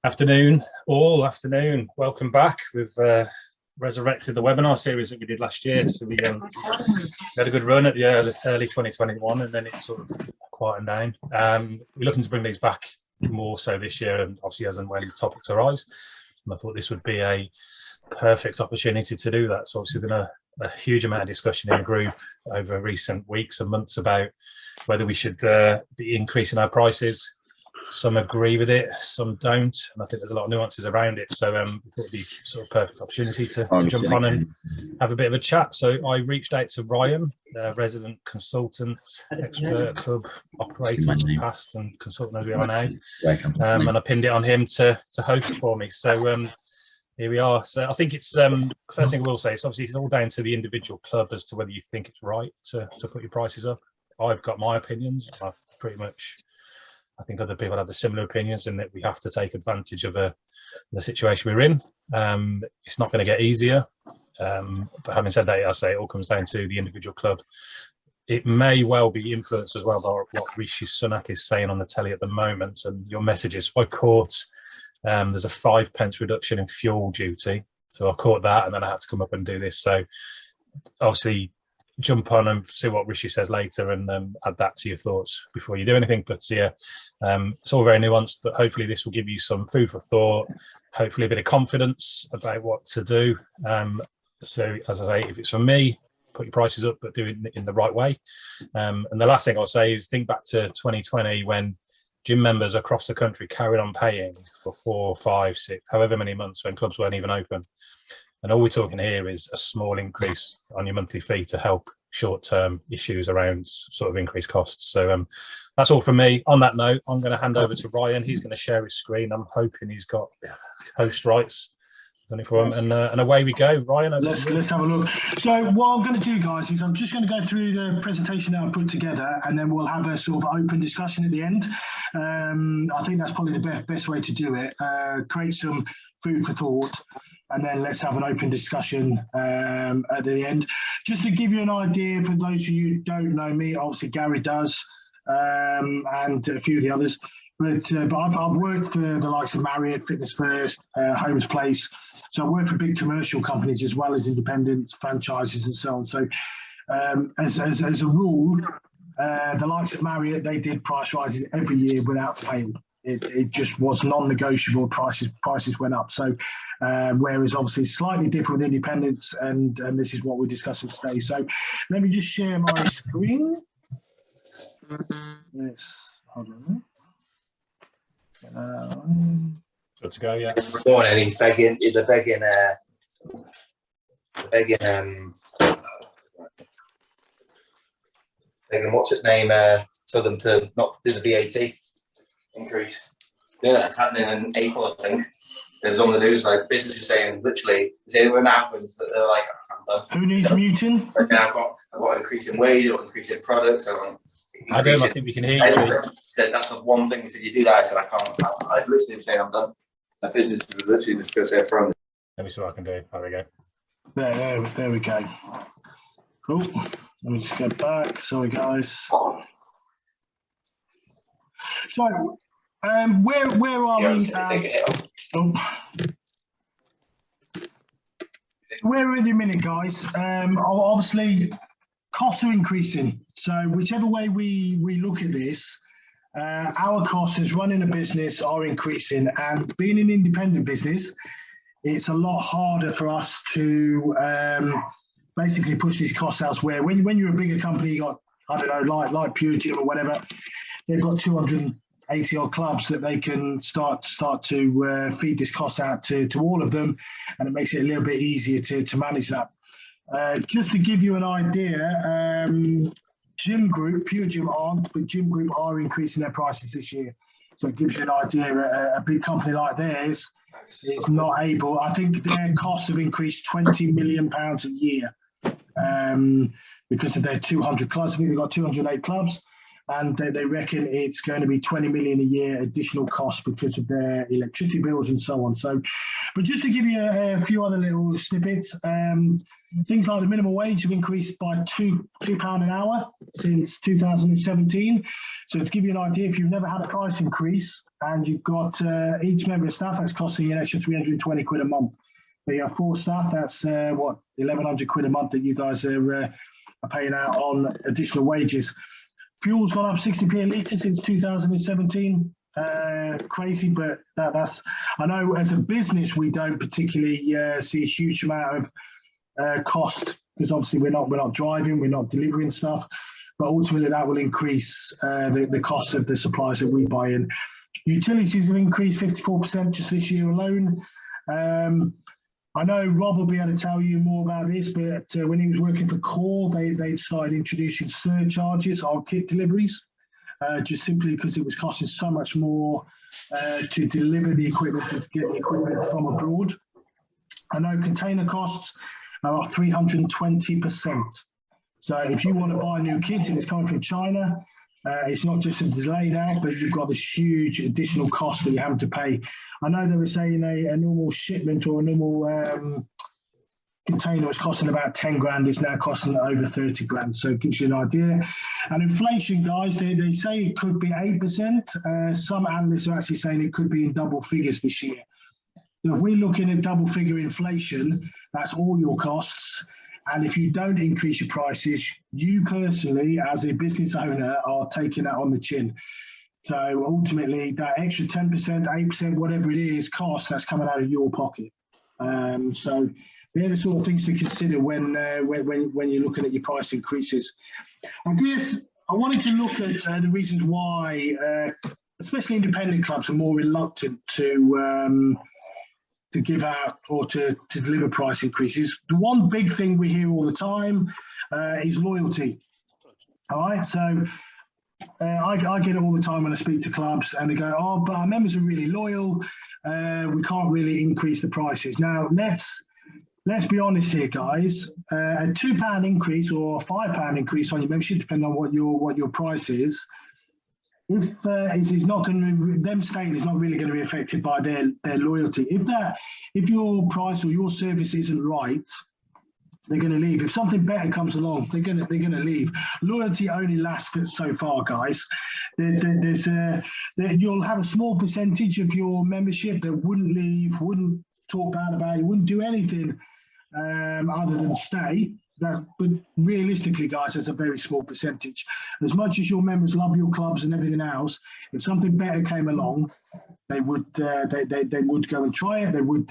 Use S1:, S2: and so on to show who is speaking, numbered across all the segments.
S1: Afternoon, all. Afternoon. Welcome back. We've resurrected the webinar series that we did last year. So we had a good run at the early 2021, and then it sort of quietened down. We're looking to bring these back more so this year, and obviously as and when topics arise. And I thought this would be a perfect opportunity to do that. So obviously we've been a huge amount of discussion in the group over recent weeks and months about whether we should be increasing our prices. Some agree with it, some don't, and I think there's a lot of nuances around it. So we thought it'd be sort of perfect opportunity to jump on and have a bit of a chat. So I reached out to Ryan, resident consultant, expert, club operator in the past, and consultant as we are now, and I pinned it on him to host for me. So here we are. So I think it's first thing I will say is obviously it's all down to the individual club as to whether you think it's right to put your prices up. I've got my opinions. I think other people have the similar opinions in that we have to take advantage of the situation we're in. It's not going to get easier. But having said that, I say it all comes down to the individual club. It may well be influenced as well by what Rishi Sunak is saying on the telly at the moment and your messages. I caught there's a 5p reduction in fuel duty. So I caught that and then I had to come up and do this. So obviously jump on and see what Rishi says later and add that to your thoughts before you do anything. But yeah, it's all very nuanced, but hopefully this will give you some food for thought, hopefully a bit of confidence about what to do. So as I say, if it's for me, put your prices up, but do it in the right way. And the last thing I'll say is think back to 2020 when gym members across the country carried on paying for 4, 5, 6, however many months when clubs weren't even open. And all we're talking here is a small increase on your monthly fee to help short-term issues around sort of increased costs. So that's all from me. On that note, I'm going to hand over to Ryan. He's going to share his screen. I'm hoping he's got host rights for him. And away we go. Ryan,
S2: let's have a look. So what I'm going to do, guys, is I'm just going to go through the presentation that I put together, and then we'll have a sort of open discussion at the end. I think that's probably the best way to do it. Create some food for thought. And then let's have an open discussion at the end. Just to give you an idea, for those of you who don't know me, obviously Gary does, and a few of the others. But I've worked for the likes of Marriott, Fitness First, Homes Place. So I work for big commercial companies as well as independents, franchises, and so on. So as a rule, the likes of Marriott, they did price rises every year without fail. It just was non-negotiable. Prices went up. So whereas obviously slightly different with independents, and this is what we're discussing today. So let me just share my screen. Yes, hold on.
S1: Good to go, yeah.
S3: Morning, he's begging what's its name, for them to not do the VAT increase. Yeah, that's happening in April, I think. There's on the news, like businesses saying literally, when it happens, that they're like,
S2: who needs muting?
S3: Like, I've got an increase in wage, I've got an increase in products.
S1: I think we can hear you.
S3: Said that's the one thing. He said, you do that. I said, I can't. I literally saying I'm done. My business is literally just going to say from.
S1: Let me see what I can do. There we go.
S2: There we go. Cool. Let me just go back. Sorry, guys. So, where are we? Where are the minute, guys? Obviously, costs are increasing. So, whichever way we look at this, our costs as running a business are increasing. And being an independent business, it's a lot harder for us to basically push these costs elsewhere. When you're a bigger company, you got, I don't know, like Pure Gym or whatever, they've got 280 odd clubs that they can start to feed this cost out to all of them, and it makes it a little bit easier to manage that. Just to give you an idea, Gym Group, Pure Gym aren't, but Gym Group are increasing their prices this year. So it gives you an idea, a big company like theirs is not able, I think their costs have increased £20 million a year because of their 200 clubs. I think they've got 208 clubs. and they reckon it's going to be 20 million a year additional cost because of their electricity bills and so on. So, but just to give you a few other little snippets, things like the minimum wage have increased by £2 an hour since 2017. So to give you an idea, if you've never had a price increase and you've got each member of staff, that's costing you an extra 320 quid a month. But you have 4 staff, that's what, 1,100 quid a month that you guys are paying out on additional wages. Fuel's gone up 60p a litre since 2017. Crazy, but that's, I know as a business we don't particularly see a huge amount of cost, because obviously we're not driving, we're not delivering stuff, but ultimately that will increase the cost of the supplies that we buy in. Utilities have increased 54% just this year alone. I know Rob will be able to tell you more about this, but when he was working for Core, they started introducing surcharges on kit deliveries, just simply because it was costing so much more to deliver the equipment and to get the equipment from abroad. I know container costs are up 320%. So if you want to buy a new kit and it's coming from China, it's not just a delay now, but you've got this huge additional cost that you have to pay. I know they were saying a normal shipment or a normal container was costing about 10 grand. It's now costing over 30 grand. So it gives you an idea. And inflation, guys, they say it could be 8%. Some analysts are actually saying it could be in double figures this year. So if we're looking at double figure inflation, that's all your costs. And if you don't increase your prices, you personally, as a business owner, are taking that on the chin. So ultimately, that extra 10%, 8%, whatever it is, cost, that's coming out of your pocket. So they're the sort of things to consider when you're looking at your price increases. I guess I wanted to look at the reasons why, especially independent clubs, are more reluctant to give out or to deliver price increases. The one big thing we hear all the time is loyalty. All right, so I get it all the time when I speak to clubs, and they go, "Oh, but our members are really loyal. We can't really increase the prices." Now, let's be honest here, guys. A £2 increase or a £5 increase on your membership, depending on what your price is. If it's not going to, them staying is not really going to be affected by their loyalty. If your price or your service isn't right, they're going to leave. If something better comes along, they're going to leave. Loyalty only lasts for so far, guys. You'll have a small percentage of your membership that wouldn't leave, wouldn't talk bad about you, wouldn't do anything other than stay. But realistically, guys, that's a very small percentage. As much as your members love your clubs and everything else, if something better came along, they would go and try it. They would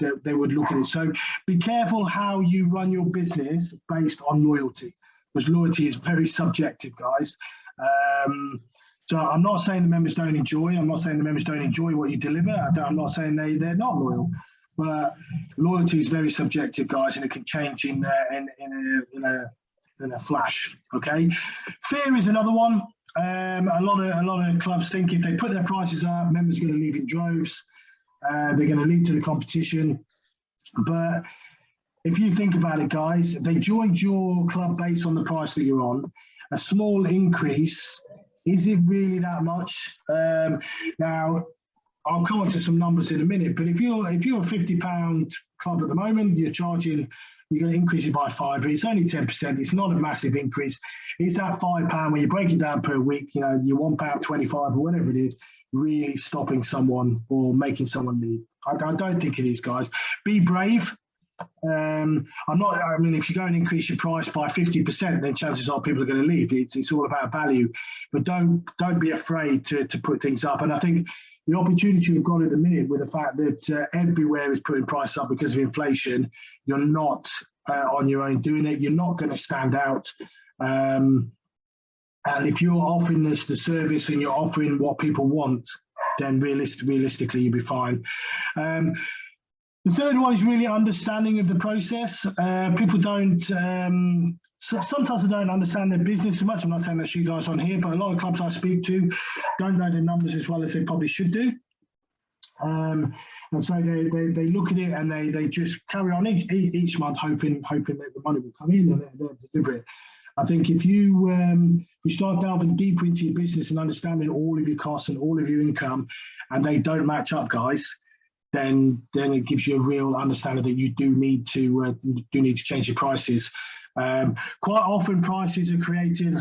S2: look at it. So be careful how you run your business based on loyalty, because loyalty is very subjective, guys. So I'm not saying the members don't enjoy. I'm not saying the members don't enjoy what you deliver. I'm not saying they're not loyal. But loyalty is very subjective, guys, and it can change in a flash. Okay, fear is another one. A lot of clubs think if they put their prices up, members are going to leave in droves. They're going to lead to the competition. But if you think about it, guys, they joined your club based on the price that you're on. A small increase, is it really that much? Now, I'll come on to some numbers in a minute, but if you're a £50 club at the moment, you're going to increase it by £5. It's only 10%. It's not a massive increase. It's that £5 when you break it down per week, your £1.25 or whatever it is, really stopping someone or making someone leave. I don't think it is, guys. Be brave. If you go and increase your price by 50%, then chances are people are going to leave. It's all about value, but don't be afraid to put things up. And I think the opportunity we've got at the minute with the fact that everywhere is putting price up because of inflation, you're not on your own doing it. You're not going to stand out. And if you're offering the service and you're offering what people want, then realistically you'll be fine. The third one is really understanding of the process. People don't, sometimes they don't understand their business so much. I'm not saying that's you guys on here, but a lot of clubs I speak to don't know their numbers as well as they probably should do. And so they look at it and they just carry on each month hoping that the money will come in and they'll deliver it. I think if you start delving deeper into your business and understanding all of your costs and all of your income, and they don't match up, guys, then it gives you a real understanding that you do need to change your prices. Quite often, prices are created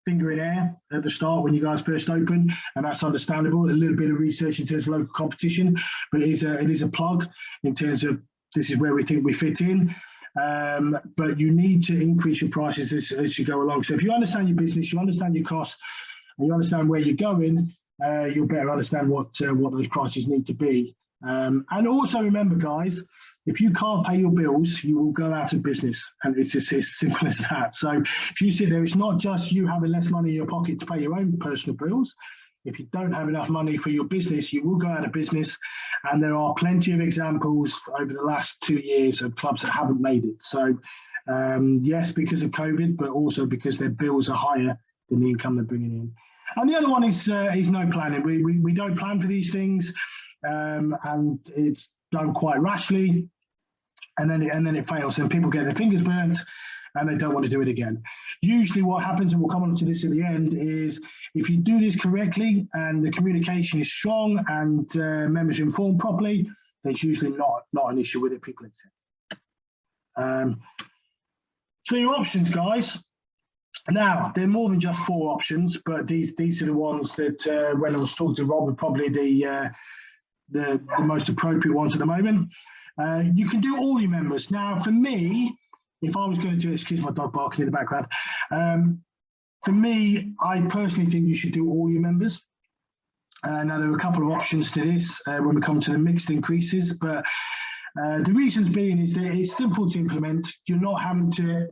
S2: finger in air at the start when you guys first open, and that's understandable. A little bit of research in terms of local competition, but it is a plug in terms of this is where we think we fit in. But you need to increase your prices as you go along. So if you understand your business, you understand your costs, and you understand where you're going, you'll better understand what those prices need to be. And also remember, guys, if you can't pay your bills, you will go out of business, and it's just as simple as that. So if you sit there, it's not just you having less money in your pocket to pay your own personal bills. If you don't have enough money for your business, you will go out of business. And there are plenty of examples over the last 2 years of clubs that haven't made it. So yes, because of COVID, but also because their bills are higher than the income they're bringing in. And the other one is no planning. We don't plan for these things, and it's done quite rashly, and then it fails, and people get their fingers burnt, and they don't want to do it again. Usually what happens, and we'll come on to this at the end, is if you do this correctly and the communication is strong and members are informed properly, there's usually not an issue with it. People accept. So your options, guys. Now, there are more than just 4 options, but these are the ones that when I was talking to Rob, are probably the most appropriate ones at the moment. You can do all your members. Now, for me, if I was going to do it, excuse my dog barking in the background. For me, I personally think you should do all your members. Now, there are a couple of options to this when we come to the mixed increases, but the reasons being is that it's simple to implement. You're not having to,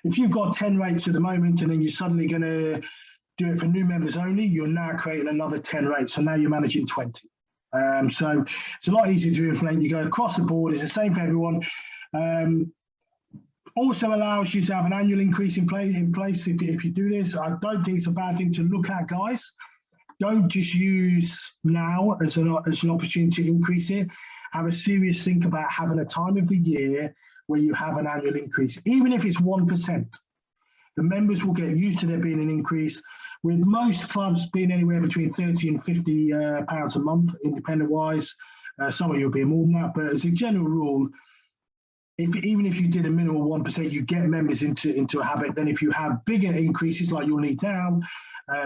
S2: if you've got 10 rates at the moment and then you're suddenly going to do it for new members only, you're now creating another 10 rates. So now you're managing 20. So it's a lot easier to implement. You go across the board, it's the same for everyone. Also allows you to have an annual increase in place if you do this. I don't think it's a bad thing to look at, guys. Don't just use now as an opportunity to increase it. Have a serious think about having a time of the year where you have an annual increase, even if it's 1%. The members will get used to there being an increase, with most clubs being anywhere between 30 and 50 pounds a month, independent-wise. Some of you will be more than that, but as a general rule, even if you did a minimum 1%, you get members into a habit. Then if you have bigger increases like you'll need now,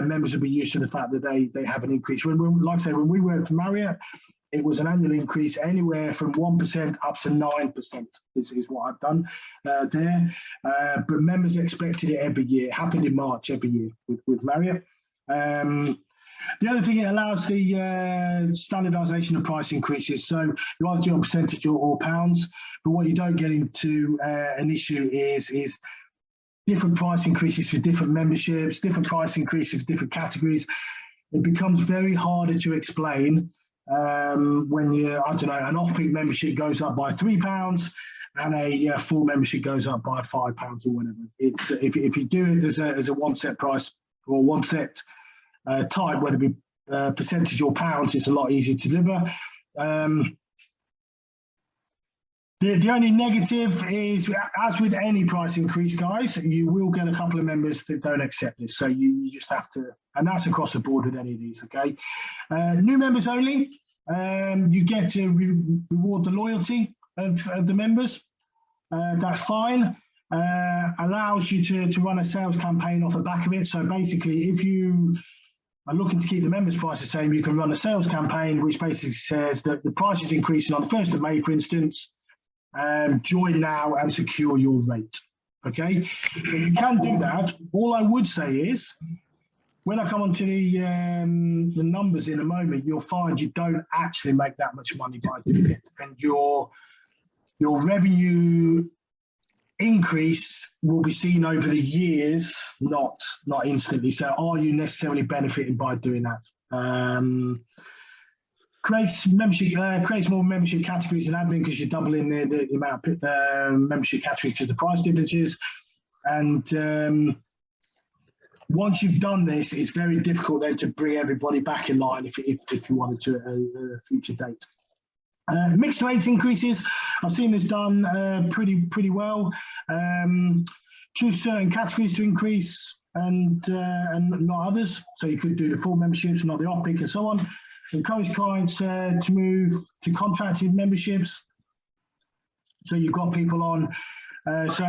S2: members will be used to the fact that they have an increase. Like I say, when we worked for Marriott, it was an annual increase anywhere from 1% up to 9% is what I've done there. But members expected it every year. It happened in March every year with Marriott. The other thing, it allows the standardisation of price increases. So you either do on percentage or pounds, but what you don't get into an issue is different price increases for different memberships, different price increases for different categories. It becomes very harder to explain when I don't know, an off-peak membership goes up by £3 and a full membership goes up by £5 or whatever. It's if you do it as a one set price or one set type, whether it be percentage or pounds, it's a lot easier to deliver. The only negative is, as with any price increase, guys, you will get a couple of members that don't accept this. So you just have to, and that's across the board with any of these, okay? New members only, you get to reward the loyalty of the members. That's fine. Allows you to run a sales campaign off the back of it. So basically, if you are looking to keep the members' price the same, you can run a sales campaign which basically says that the price is increasing on the 1st of May, for instance. Join now and secure your rate. Okay, so you can do that. All I would say is, when I come on to the numbers in a moment, you'll find you don't actually make that much money by doing it, and your revenue increase will be seen over the years, not instantly. So are you necessarily benefiting by doing that? Creates more membership categories and admin, because you're doubling the amount of membership categories to the price differences. And once you've done this, it's very difficult then to bring everybody back in line if you wanted to a future date. Mixed rates increases, I've seen this done pretty well. choose certain categories to increase and not others. So you could do the full memberships, not the off-peak and so on. Encourage clients to move to contracted memberships. So you've got people on. So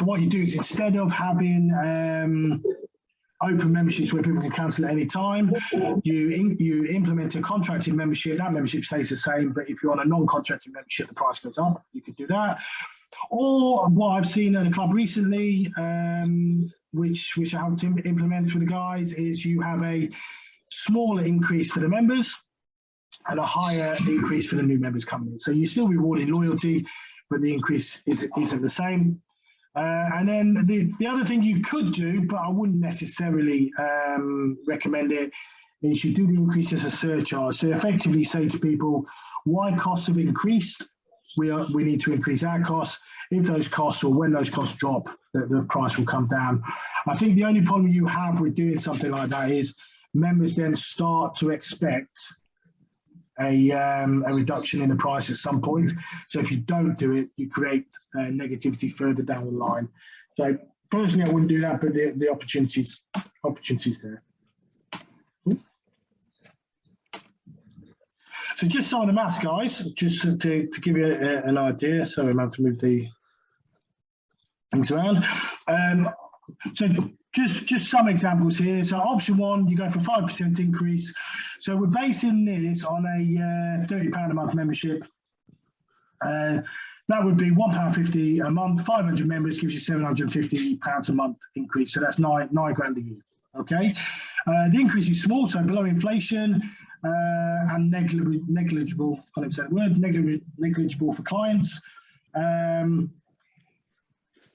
S2: what you do is, instead of having open memberships where people can cancel at any time, you implement a contracted membership. That membership stays the same, but if you're on a non-contracted membership, the price goes up. You could do that. Or what I've seen at a club recently, which I helped implement for the guys, is you have a smaller increase for the members and a higher increase for the new members coming in. So you're still rewarding loyalty, but the increase isn't the same. And then the other thing you could do, but I wouldn't necessarily recommend it, is you do the increase as a surcharge. So effectively say to people, why costs have increased, we need to increase our costs. If those costs, or when those costs drop, the price will come down. I think the only problem you have with doing something like that is members then start to expect a reduction in the price at some point. So if you don't do it, you create negativity further down the line. So personally, I wouldn't do that, but the opportunities there. So just some of the maths, guys, just to give you an idea. So I'm going to move the things around. So just some examples here. So option one, you go for 5% increase. So we're basing this on a £30 a month membership. That would be £1.50 a month. 500 members gives you £750 a month increase. So that's nine grand a year. Okay. The increase is small, so below inflation, and negligible. Can't even say the word. Negligible for clients.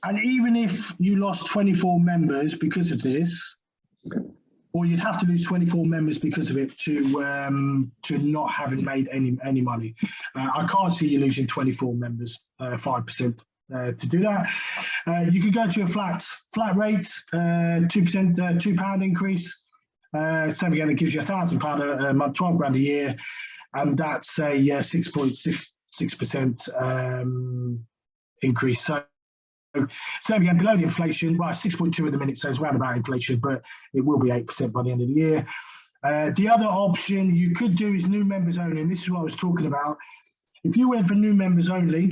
S2: And even if you lost 24 members because of this, or you'd have to lose 24 members because of it to not having made any money. I can't see you losing 24 members, 5% to do that. You could go to a flat rate, 2%, £2 increase. Same again, it gives you £1,000 a month, 12 grand a year, and that's a 6.6% increase. So again, below the inflation, well, 6.2 at the minute, so it's round about inflation, but it will be 8% by the end of the year. The other option you could do is new members only, and this is what I was talking about. If you went for new members only,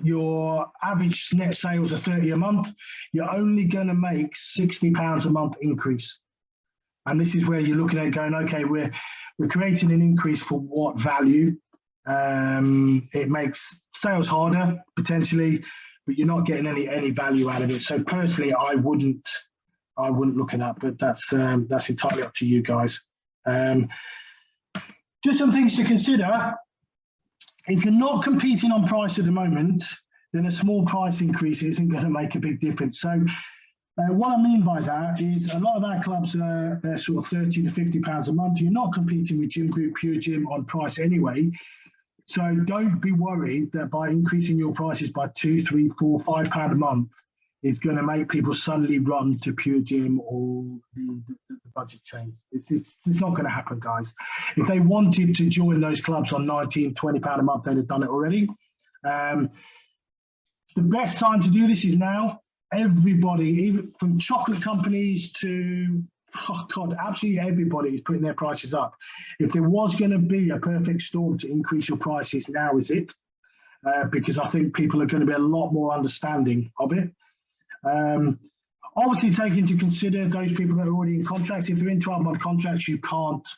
S2: your average net sales are 30 a month. You're only going to make £60 a month increase. And this is where you're looking at going, okay, we're creating an increase for what value? It makes sales harder, potentially, but you're not getting any value out of it. So personally, I wouldn't look at that, but that's entirely up to you guys. Just some things to consider. If you're not competing on price at the moment, then a small price increase isn't going to make a big difference. So what I mean by that is a lot of our clubs are sort of £30 to £50 a month. You're not competing with Gym Group, Pure Gym on price anyway. So don't be worried that by increasing your prices by £2, £3, £4, £5 a month is going to make people suddenly run to Pure Gym or the budget change. It's not going to happen, guys. If they wanted to join those clubs on £19, £20 a month, they'd have done it already. The best time to do this is now. Everybody, even from chocolate companies to, oh God, absolutely everybody is putting their prices up. If there was going to be a perfect storm to increase your prices, now is it. Because I think people are going to be a lot more understanding of it. Obviously, take into consider those people that are already in contracts. If they're in 12-month contracts, you can't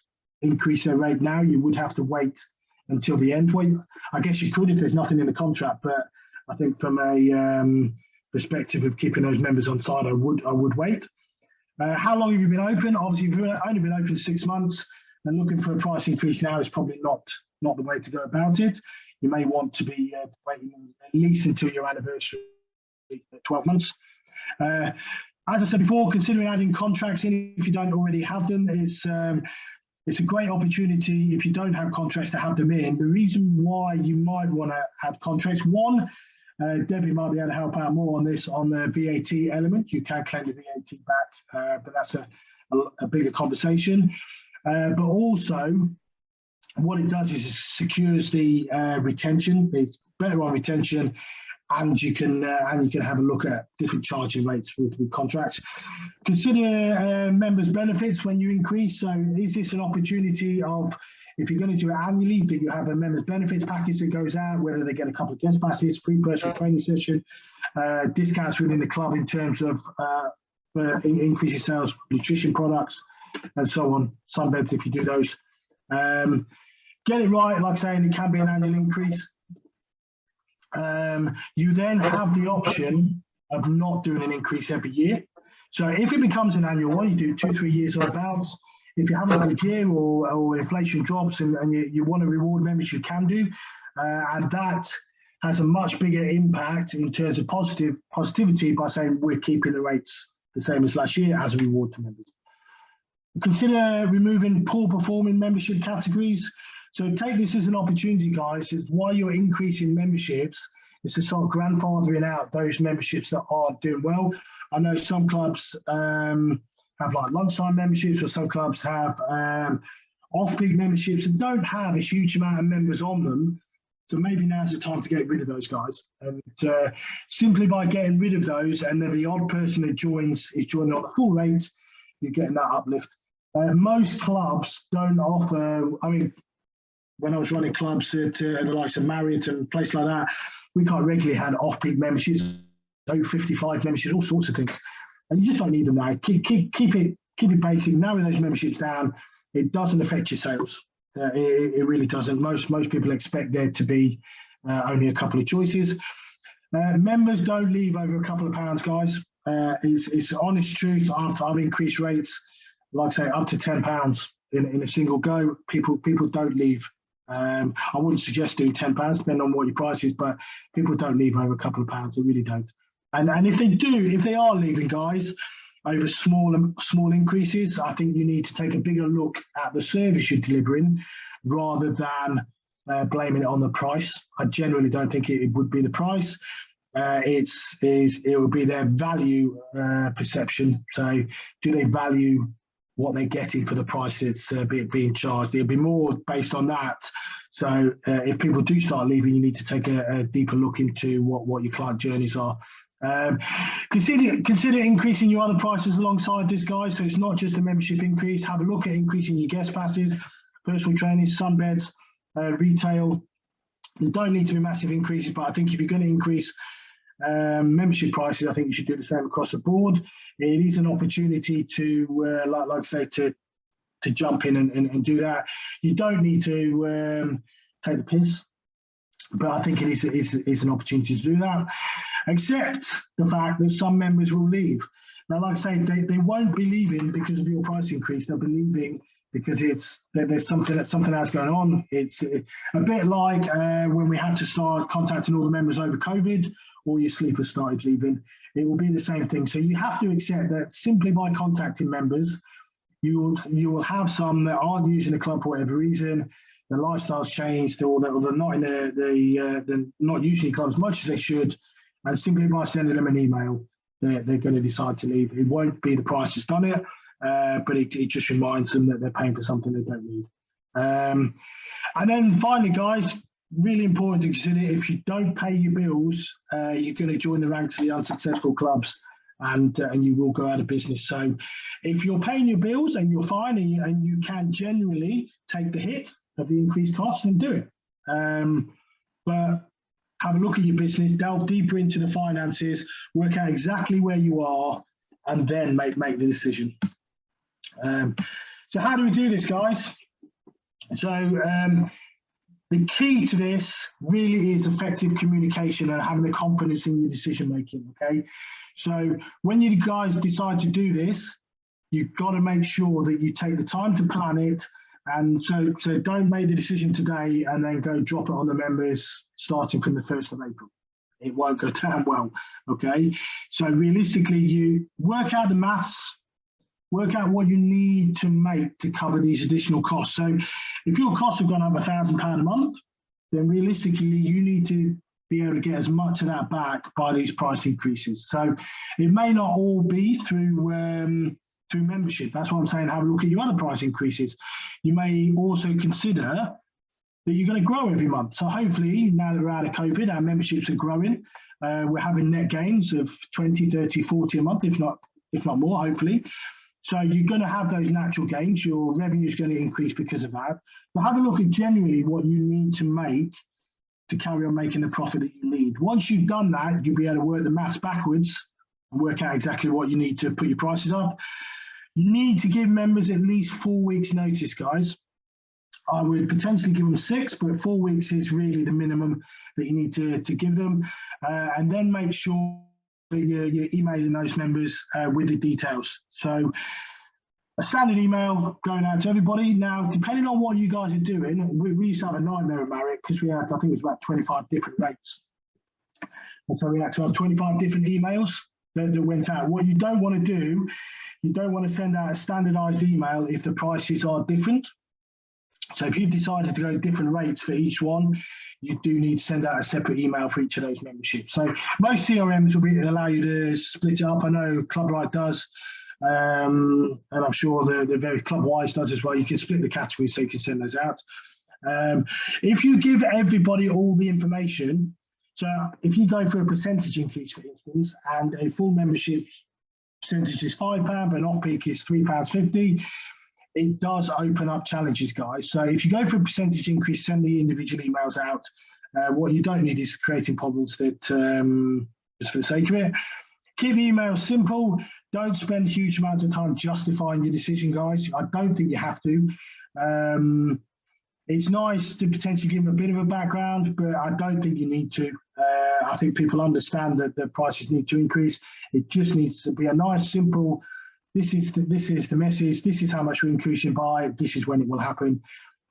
S2: increase their rate now. You would have to wait until the end. Well, I guess you could if there's nothing in the contract, but I think from a perspective of keeping those members on side, I would wait. How long have you been open? Obviously, if you've only been open 6 months and looking for a price increase now is probably not the way to go about it. You may want to be waiting at least until your anniversary, 12 months. As I said before, considering adding contracts in if you don't already have them, it's a great opportunity if you don't have contracts to have them in. The reason why you might want to have contracts, one, Debbie might be able to help out more on this on the VAT element. You can claim the VAT back, but that's a bigger conversation. But also, what it does is it secures the retention. It's better on retention, and you can have a look at different charging rates with contracts. Consider members' benefits when you increase. So is this an opportunity of, if you're going to do it annually, that you have a members' benefits package that goes out, whether they get a couple of guest passes, free personal training session, discounts within the club in terms of increasing sales, nutrition products, and so on. Sunbeds if you do those. Get it right, like saying it can be an annual increase. You then have the option of not doing an increase every year. So if it becomes an annual one, you do 2-3 years or abouts. If you haven't got a year or inflation drops and you want to reward members, you can do. And that has a much bigger impact in terms of positivity by saying we're keeping the rates the same as last year as a reward to members. Consider removing poor performing membership categories. So take this as an opportunity, guys. Is while you're increasing memberships, is to start grandfathering out those memberships that aren't doing well. I know some clubs have like lunchtime memberships, or some clubs have off-peak memberships and don't have a huge amount of members on them. So maybe now's the time to get rid of those guys. And simply by getting rid of those, and then the odd person that joins is joining on the full rate, you're getting that uplift. Most clubs don't offer, I mean, when I was running clubs at the likes of Marriott and places like that, we quite regularly had off-peak memberships, 55 memberships, all sorts of things. And you just don't need them now. Keep it basic, narrow those memberships down. It doesn't affect your sales. It really doesn't. Most people expect there to be only a couple of choices. Members don't leave over a couple of pounds, guys. It's honest truth. I've increased rates, like I say, up to £10 in a single go. People don't leave. I wouldn't suggest doing £10, depending on what your price is, but people don't leave over a couple of pounds. They really don't. And if they do, if they are leaving, guys, over small increases, I think you need to take a bigger look at the service you're delivering rather than blaming it on the price. I generally don't think it would be the price. It would be their value perception. So do they value what they're getting for the price that's being charged? It'll be more based on that. So if people do start leaving, you need to take a deeper look into what your client journeys are. Consider increasing your other prices alongside this, guys. So it's not just a membership increase. Have a look at increasing your guest passes, personal training, sunbeds, retail. There don't need to be massive increases, but I think if you're going to increase membership prices, I think you should do the same across the board. It is an opportunity to, like I say, to jump in and do that. You don't need to take the piss, but I think it is an opportunity to do that. Except the fact that some members will leave. Now, like I say, they won't be leaving because of your price increase. They'll be leaving because there's something else going on. It's a bit like when we had to start contacting all the members over COVID, all your sleepers started leaving. It will be the same thing. So you have to accept that simply by contacting members, you will have some that aren't using the club for whatever reason. Their lifestyle's changed, or they're not they're not using the club as much as they should. And simply by sending them an email, they're going to decide to leave. It won't be the price that's done it, but it just reminds them that they're paying for something they don't need. And then finally, guys, really important to consider, if you don't pay your bills, you're going to join the ranks of the unsuccessful clubs, and you will go out of business. So if you're paying your bills and you're fine and you can generally take the hit of the increased costs, then do it. But have a look at your business, delve deeper into the finances, work out exactly where you are, and then make the decision. So how do we do this, guys? So the key to this really is effective communication and having the confidence in your decision making, okay? So when you guys decide to do this, you've got to make sure that you take the time to plan it. And so don't make the decision today and then go drop it on the members starting from the 1st of April. It won't go down well, okay? So realistically, you work out the maths, work out what you need to make to cover these additional costs. So if your costs have gone up £1,000 a month, then realistically, you need to be able to get as much of that back by these price increases. So it may not all be through membership. That's what I'm saying. Have a look at your other price increases. You may also consider that you're going to grow every month. So hopefully, now that we're out of COVID, our memberships are growing. We're having net gains of 20, 30, 40 a month, if not more, hopefully. So you're going to have those natural gains. Your revenue is going to increase because of that. But have a look at generally what you need to make to carry on making the profit that you need. Once you've done that, you'll be able to work the maths backwards and work out exactly what you need to put your prices up. You need to give members at least 4 weeks notice, guys. I would potentially give them 6, but 4 weeks is really the minimum that you need to give them. And then make sure that you're emailing those members with the details. So a standard email going out to everybody. Now, depending on what you guys are doing, we used to have a nightmare at Marriott because we had, I think it was about 25 different rates. And so we had to have 25 different emails that went out. What you don't want to do, you don't want to send out a standardized email if the prices are different. So if you've decided to go different rates for each one, you do need to send out a separate email for each of those memberships. So most CRMs will allow you to split it up. I know Clubright does, and I'm sure the very Clubwise does as well. You can split the categories so you can send those out. If you give everybody all the information, so if you go for a percentage increase, for instance, and a full membership percentage is £5, but an off-peak is £3.50, it does open up challenges, guys. So if you go for a percentage increase, send the individual emails out. What you don't need is creating problems that just for the sake of it. Keep the emails simple. Don't spend huge amounts of time justifying your decision, guys. I don't think you have to. It's nice to potentially give them a bit of a background, but I don't think you need to. I think people understand that the prices need to increase. It just needs to be a nice, simple, this is the message, this is how much we're increasing by, this is when it will happen.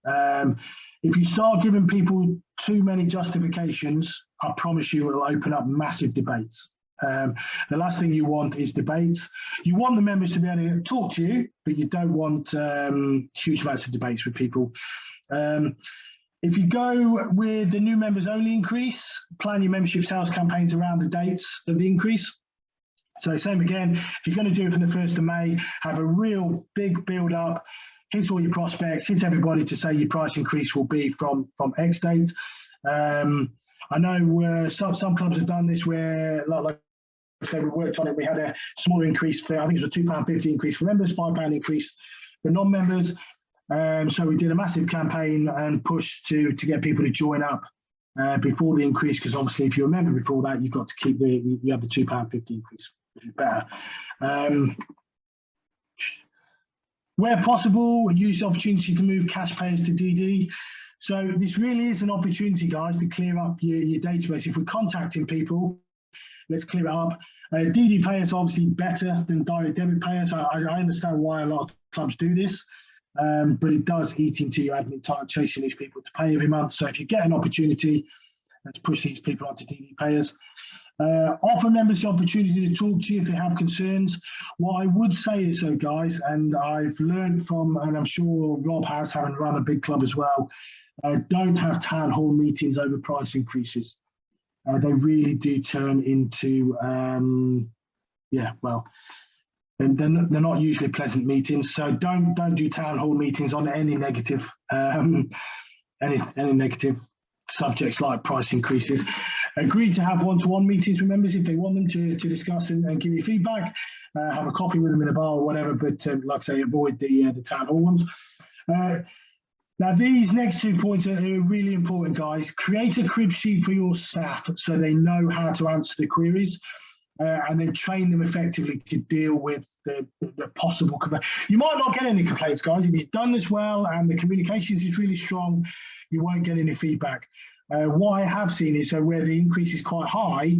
S2: If you start giving people too many justifications, I promise you it will open up massive debates. The last thing you want is debates. You want the members to be able to talk to you, but you don't want huge amounts of debates with people. If you go with the new members only increase, plan your membership sales campaigns around the dates of the increase. So same again, if you're going to do it for the 1st of May, have a real big build up, hit all your prospects, hit everybody to say your price increase will be from X date. I know some clubs have done this where, like I said, we worked on it. We had a small increase for, I think it was a £2.50 increase for members, £5 increase for non-members. So we did a massive campaign and push to get people to join up before the increase, because obviously if you remember before that, you've got to keep the £2.50 increase, which is better. Where possible, use the opportunity to move cash payers to DD. So this really is an opportunity, guys, to clear up your database. If we're contacting people, let's clear it up. DD payers are obviously better than direct debit payers. I understand why a lot of clubs do this, but it does eat into your admin time chasing these people to pay every month. So if you get an opportunity, let's push these people onto DD payers. Offer members the opportunity to talk to you if they have concerns. What I would say is, though, guys, and I've learned from, and I'm sure Rob has, having run a big club as well, don't have town hall meetings over price increases. They really do turn into, they're not usually pleasant meetings. So don't do town hall meetings on any negative, any negative subjects like price increases. Agree to have one-to-one meetings with members if they want them to discuss and give you feedback. Have a coffee with them in a bar or whatever, but like I say, avoid the town hall ones. Now, these next 2 points are really important, guys. Create a crib sheet for your staff so they know how to answer the queries, and then train them effectively to deal with the possible complaints. You might not get any complaints, guys. If you've done this well and the communications is really strong, you won't get any feedback. What I have seen is where the increase is quite high,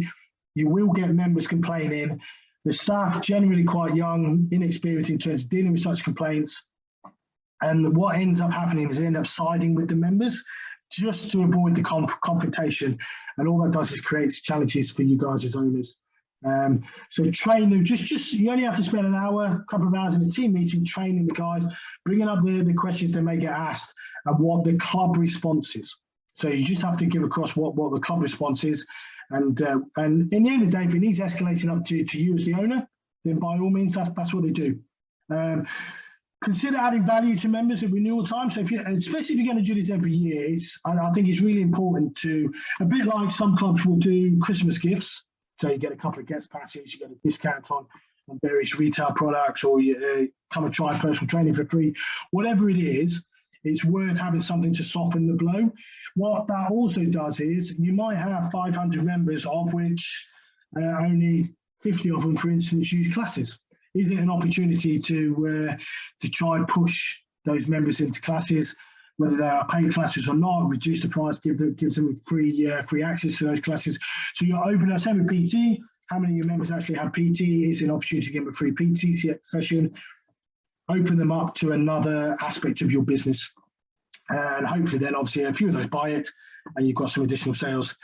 S2: you will get members complaining. The staff generally quite young, inexperienced in terms of dealing with such complaints. And what ends up happening is they end up siding with the members just to avoid the confrontation. And all that does is creates challenges for you guys as owners. So train them, just you only have to spend an hour, a couple of hours in a team meeting, training the guys, bringing up the questions they may get asked and what the club response is. So you just have to give across what the club response is. And in the end of the day, if it needs escalating up to you as the owner, then by all means, that's what they do. consider adding value to members at renewal time. So especially if you're going to do this every year, I think it's really important to, a bit like some clubs will do Christmas gifts. So you get a couple of guest passes, you get a discount on various retail products, or you come and try personal training for free. Whatever it is, it's worth having something to soften the blow. What that also does is you might have 500 members, of which only 50 of them, for instance, use classes. Is it an opportunity to try and push those members into classes, whether they are paid classes or not, reduce the price, gives them free access to those classes. So you're open, same with PT. How many of your members actually have PT? Is it an opportunity to give them a free PT session? Open them up to another aspect of your business. And hopefully then obviously a few of those buy it and you've got some additional sales.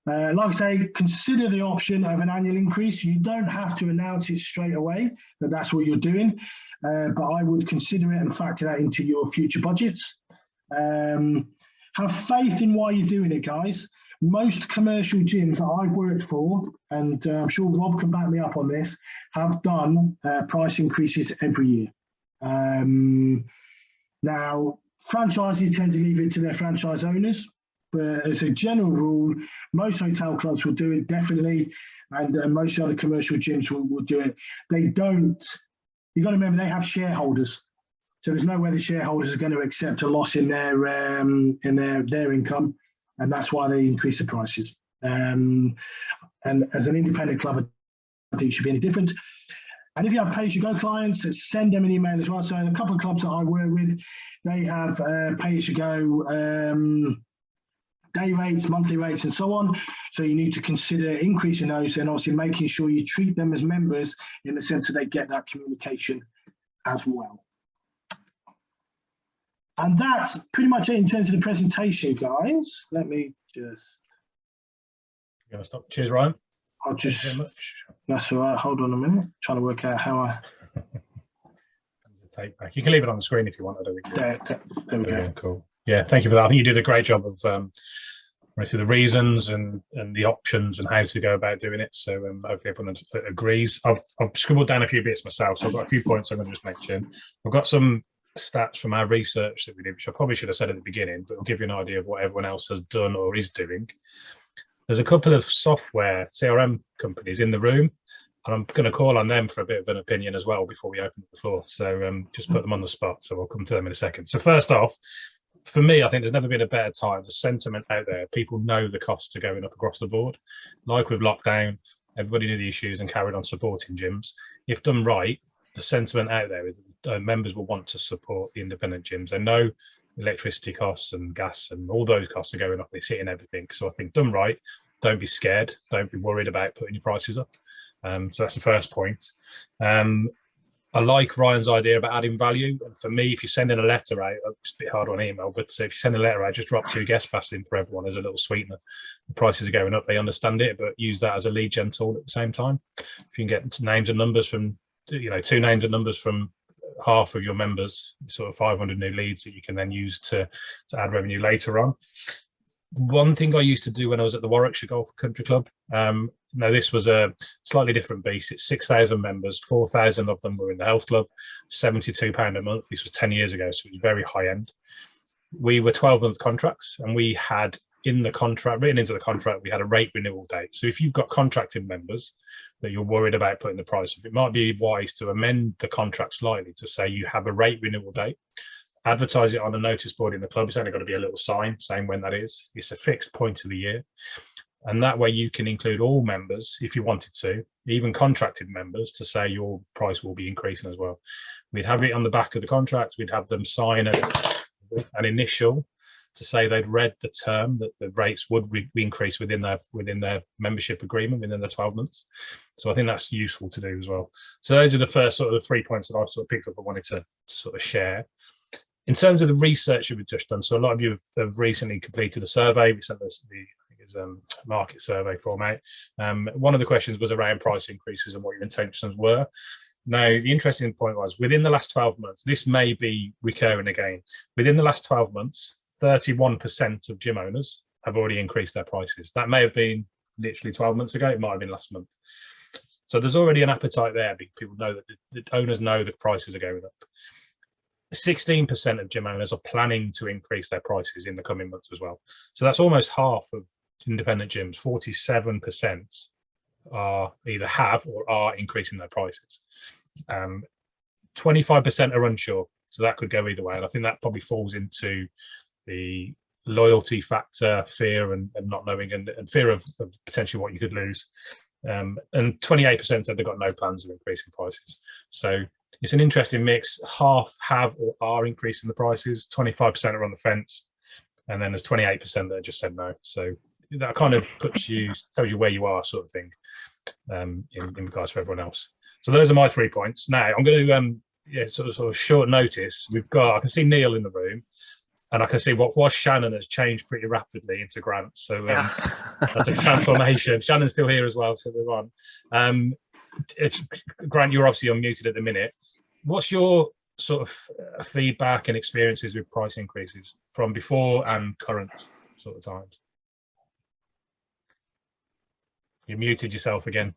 S2: Like I say, consider the option of an annual increase. You don't have to announce it straight away that that's what you're doing, but I would consider it and factor that into your future budgets. Have faith in why you're doing it, guys. Most commercial gyms that I've worked for, and I'm sure Rob can back me up on this, have done price increases every year. Now, franchises tend to leave it to their franchise owners, but as a general rule, most hotel clubs will do it definitely, and most other commercial gyms will do it. They don't. You've got to remember they have shareholders, so there's no way the shareholders are going to accept a loss in their income, and that's why they increase the prices. And as an independent club, I think it should be any different. And if you have pay-as-you-go clients, send them an email as well. So a couple of clubs that I work with, they have pay-as-you-go day rates, monthly rates, and so on. So you need to consider increasing those and obviously making sure you treat them as members in the sense that they get that communication as well. And that's pretty much it in terms of the presentation, guys. Let me just...
S1: You want to stop? Cheers, Ryan.
S2: I'll just... Thank you very much. That's all right. Hold on a minute. Trying to work out how I...
S1: Take back. You can leave it on the screen if you want. I don't
S2: there we go.
S1: Yeah, cool. Yeah, thank you for that. I think you did a great job of running through the reasons and the options and how to go about doing it. So hopefully everyone agrees. I've scribbled down a few bits myself, so I've got a few points I'm going to just mention. I've got some stats from our research that we did, which I probably should have said at the beginning, but it'll give you an idea of what everyone else has done or is doing. There's a couple of software CRM companies in the room, and I'm going to call on them for a bit of an opinion as well before we open the floor. So just put them on the spot. So I'll come to them in a second. So first off, for me, I think there's never been a better time. The sentiment out there, people know the costs are going up across the board. Like with lockdown, everybody knew the issues and carried on supporting gyms. If done right, the sentiment out there is members will want to support the independent gyms. They know electricity costs and gas and all those costs are going up. They sit in everything. So I think done right, don't be scared. Don't be worried about putting your prices up. So that's the first point. I like Ryan's idea about adding value. And for me, if you're sending a letter out, it's a bit hard on email, but if you send a letter out, just drop 2 guest passes in for everyone as a little sweetener. The prices are going up, they understand it, but use that as a lead gen tool at the same time. If you can get names and numbers from, 2 names and numbers from half of your members, sort of 500 new leads that you can then use to add revenue later on. One thing I used to do when I was at the Warwickshire Golf Country Club, now this was a slightly different beast. It's 6,000 members, 4,000 of them were in the health club, £72 a month. This was 10 years ago, so it was very high end. We were 12-month contracts, and we had in the contract, written into the contract, we had a rate renewal date. So if you've got contracted members that you're worried about putting the price up, it might be wise to amend the contract slightly to say you have a rate renewal date. Advertise it on a notice board in the club. It's only got to be a little sign saying when that is. It's a fixed point of the year. And that way you can include all members, if you wanted to, even contracted members, to say your price will be increasing as well. We'd have it on the back of the contract. We'd have them sign an initial to say they'd read the term that the rates would increase within their membership agreement within the 12 months. So I think that's useful to do as well. So those are the first sort of the 3 points that I've sort of picked up and wanted to sort of share. In terms of the research that we've just done, so a lot of you have recently completed a survey. We sent this market survey form out. One of the questions was around price increases and what your intentions were. Now, the interesting point was within the last 12 months, this may be recurring again. Within the last 12 months, 31% of gym owners have already increased their prices. That may have been literally 12 months ago. It might have been last month. So there's already an appetite there because people know that the owners know the prices are going up. 16% of gym owners are planning to increase their prices in the coming months as well. So that's almost half of independent gyms. 47% are either have or are increasing their prices. 25% are unsure. So that could go either way. And I think that probably falls into the loyalty factor, fear and not knowing, and fear of potentially what you could lose. And 28% said they've got no plans of increasing prices. So it's an interesting mix. Half have or are increasing the prices, 25% are on the fence, and then there's 28% that just said no. So that kind of tells you where you are, sort of thing, in regards to everyone else. So those are my 3 points. Now I'm going to sort of short notice. I can see Neil in the room, and I can see what was Shannon has changed pretty rapidly into Grant. So that's a transformation. Shannon's still here as well, so we're on. Grant, you're obviously unmuted at the minute. What's your sort of feedback and experiences with price increases from before and current sort of times? You muted yourself again.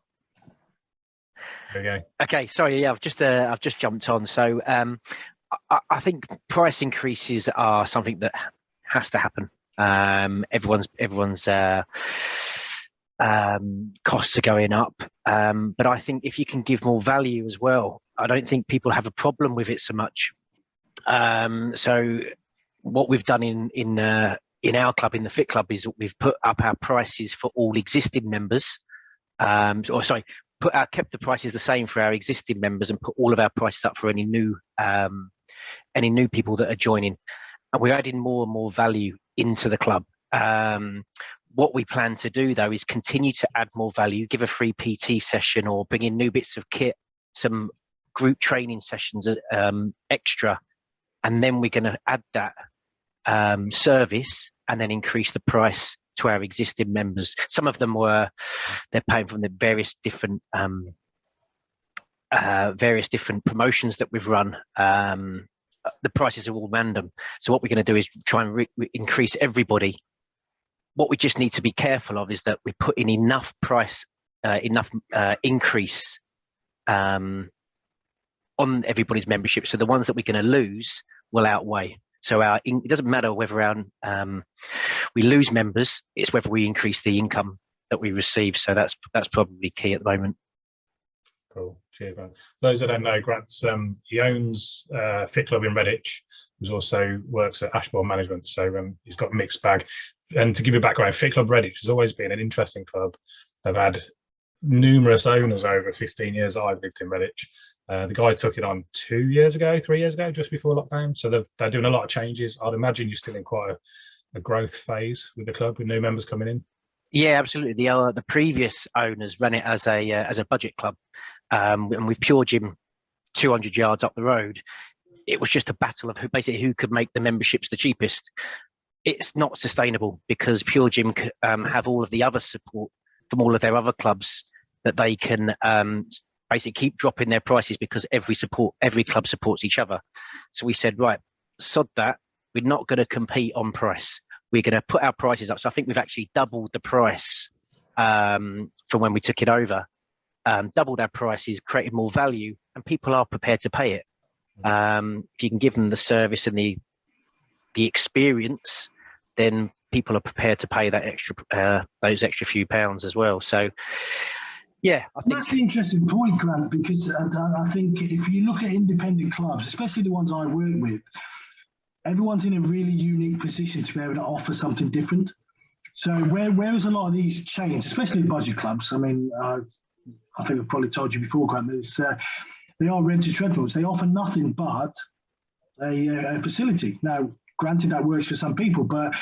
S1: There we go. Okay,
S4: sorry. Yeah, I've just jumped on. So I think price increases are something that has to happen. Everyone's costs are going up, but I think if you can give more value as well, I don't think people have a problem with it so much. So what we've done in our club, in the Fit Club, is we've put up our prices for all existing members. Kept the prices the same for our existing members and put all of our prices up for any new people that are joining. And we're adding more and more value into the club. What we plan to do, though, is continue to add more value, give a free PT session or bring in new bits of kit, some group training sessions extra, and then we're going to add that service and then increase the price to our existing members. Some of them they're paying from the various different promotions that we've run. The prices are all random. So what we're going to do is try and increase everybody. What we just need to be careful of is that we put in enough increase on everybody's membership, so the ones that we're going to lose will outweigh. So it doesn't matter whether we lose members; it's whether we increase the income that we receive. So that's probably key at the moment.
S1: Cool. Cheers, Grant. For those that don't know, Grant's he owns Fit Club in Redditch. He also works at Ashbourne Management, so he's got a mixed bag. And to give you a background, Fit Club Redditch has always been an interesting club. They've had numerous owners over 15 years that I've lived in Redditch. The guy took it on 3 years ago, just before lockdown. So they're doing a lot of changes. I'd imagine you're still in quite a growth phase with the club, with new members coming in.
S4: Yeah, absolutely. The previous owners ran it as a budget club, and with Pure Gym 200 yards up the road, it was just a battle of who could make the memberships the cheapest. It's not sustainable because Pure Gym have all of the other support from all of their other clubs that they can basically keep dropping their prices because every club supports each other. So we said, right, sod that. We're not going to compete on price. We're going to put our prices up. So I think we've actually doubled the price from when we took it over. Doubled our prices, created more value, and people are prepared to pay it. If you can give them the service and the experience, then people are prepared to pay that those extra few pounds as well. So, yeah, I think
S2: that's an interesting point, Grant, because I think if you look at independent clubs, especially the ones I work with, everyone's in a really unique position to be able to offer something different. So whereas a lot of these chains, especially budget clubs, I mean, I think I've probably told you before, Grant, they are rented treadmills. They offer nothing but a facility. Now, granted, that works for some people, but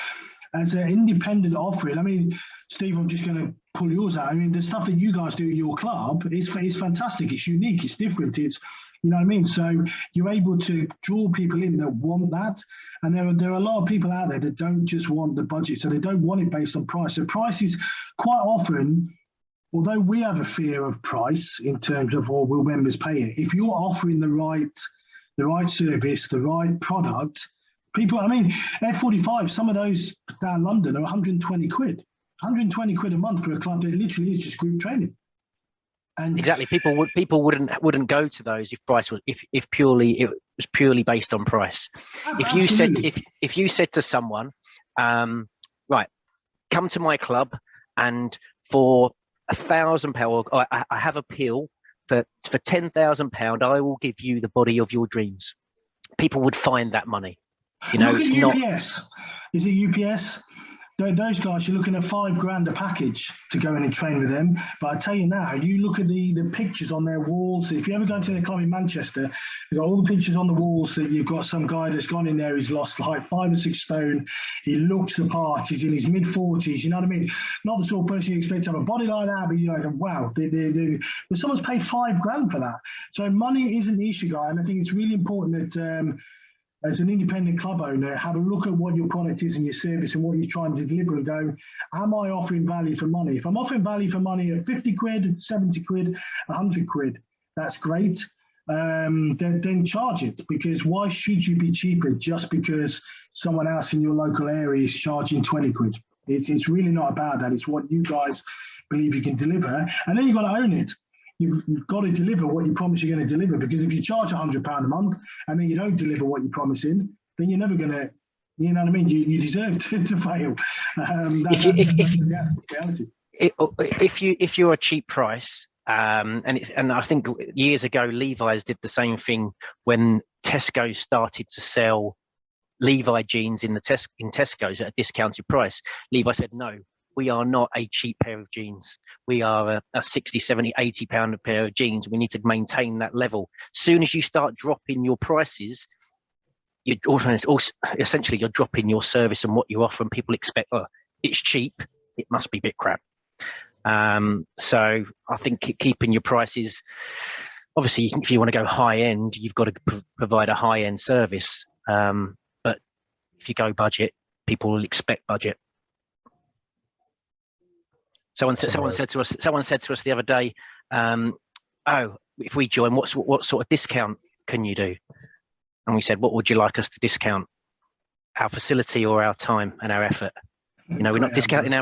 S2: as an independent offering, I mean, Steve, I'm just going to pull yours out. I mean, the stuff that you guys do at your club is fantastic. It's unique. It's different. It's, you know what I mean? So you're able to draw people in that want that. And there are a lot of people out there that don't just want the budget. So they don't want it based on price. So price is quite often, although we have a fear of price in terms of, oh, will members pay it? If you're offering the right service, the right product, people, I mean, F45, some of those down London are 120 quid. 120 quid a month for a club that literally is just group training. And
S4: exactly, people wouldn't go to those if price was if purely it was purely based on price. If you said if you said to someone, right, come to my club, and for £1,000, or I have a pill for £10,000, I will give you the body of your dreams. People would find that money. You know,
S2: look
S4: it's
S2: at
S4: not.
S2: UPS. Is it UPS? Those guys, you're looking at £5,000 a package to go in and train with them. But I tell you now, you look at the pictures on their walls. If you ever go to their club in Manchester, you've got all the pictures on the walls that you've got some guy that's gone in there, he's lost like 5 or 6 stone. He looks the part, he's in his mid-40s, you know what I mean? Not the sort of person you expect to have a body like that, but you're like, wow, but someone's paid £5,000 for that. So money isn't the issue, guy. And I think it's really important that as an independent club owner, have a look at what your product is and your service and what you're trying to deliver and go, am I offering value for money? If I'm offering value for money at 50 quid, 70 quid, 100 quid, that's great. Then charge it, because why should you be cheaper just because someone else in your local area is charging 20 quid? It's really not about that. It's what you guys believe you can deliver. And then you've got to own it. You've got to deliver what you promise you're going to deliver, because if you charge £100 a month and then you don't deliver what you're promising, then you're never going to, you know what I mean? You deserve to fail. That's the reality.
S4: If you're a cheap price, and I think years ago Levi's did the same thing when Tesco started to sell Levi jeans in Tesco's at a discounted price. Levi said, no, we are not a cheap pair of jeans. We are a 60, 70, 80 pound a pair of jeans. We need to maintain that level. Soon as you start dropping your prices, you're essentially you're dropping your service and what you offer, and people expect, oh, it's cheap, it must be a bit crap. So I think keeping your prices, obviously, if you want to go high end, you've got to provide a high end service. But if you go budget, people will expect budget. Someone said to us the other day, oh, if we join, what sort of discount can you do? And we said, what would you like us to discount? Our facility or our time and our effort? You know, we're not discounting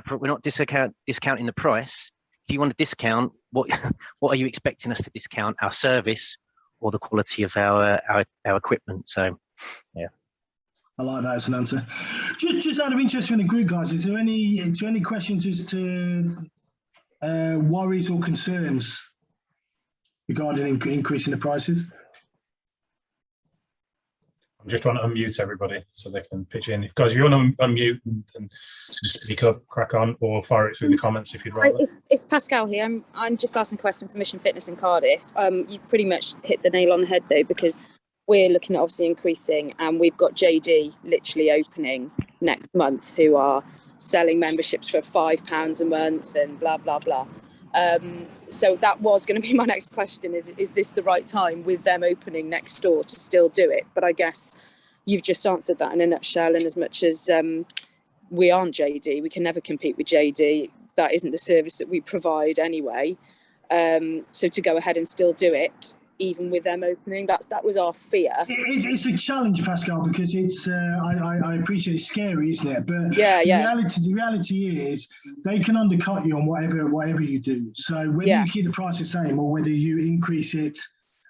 S4: discounting the price. If you want to discount, what are you expecting us to discount? Our service or the quality of our equipment? So, yeah.
S2: I like that as an answer. Just out of interest from the group, guys, is there any questions as to worries or concerns regarding increasing the prices?
S1: I'm just trying to unmute everybody so they can pitch in. Guys, if you want to unmute and speak up, crack on, or fire it through the comments if you'd rather.
S5: It's Pascal here. I'm just asking a question for Mission Fitness in Cardiff. You pretty much hit the nail on the head though, because we're looking at obviously increasing, and we've got JD literally opening next month, who are selling memberships for £5 a month and blah, blah, blah. So that was going to be my next question, is this the right time with them opening next door to still do it? But I guess you've just answered that in a nutshell. And as much as we aren't JD, we can never compete with JD. That isn't the service that we provide anyway. So to go ahead and still do it, even with them opening, that was our fear.
S2: It's a challenge, Pascal, because it's I appreciate it's scary, isn't it? But the reality is they can undercut you on whatever you do. So whether you keep the price the same or whether you increase it,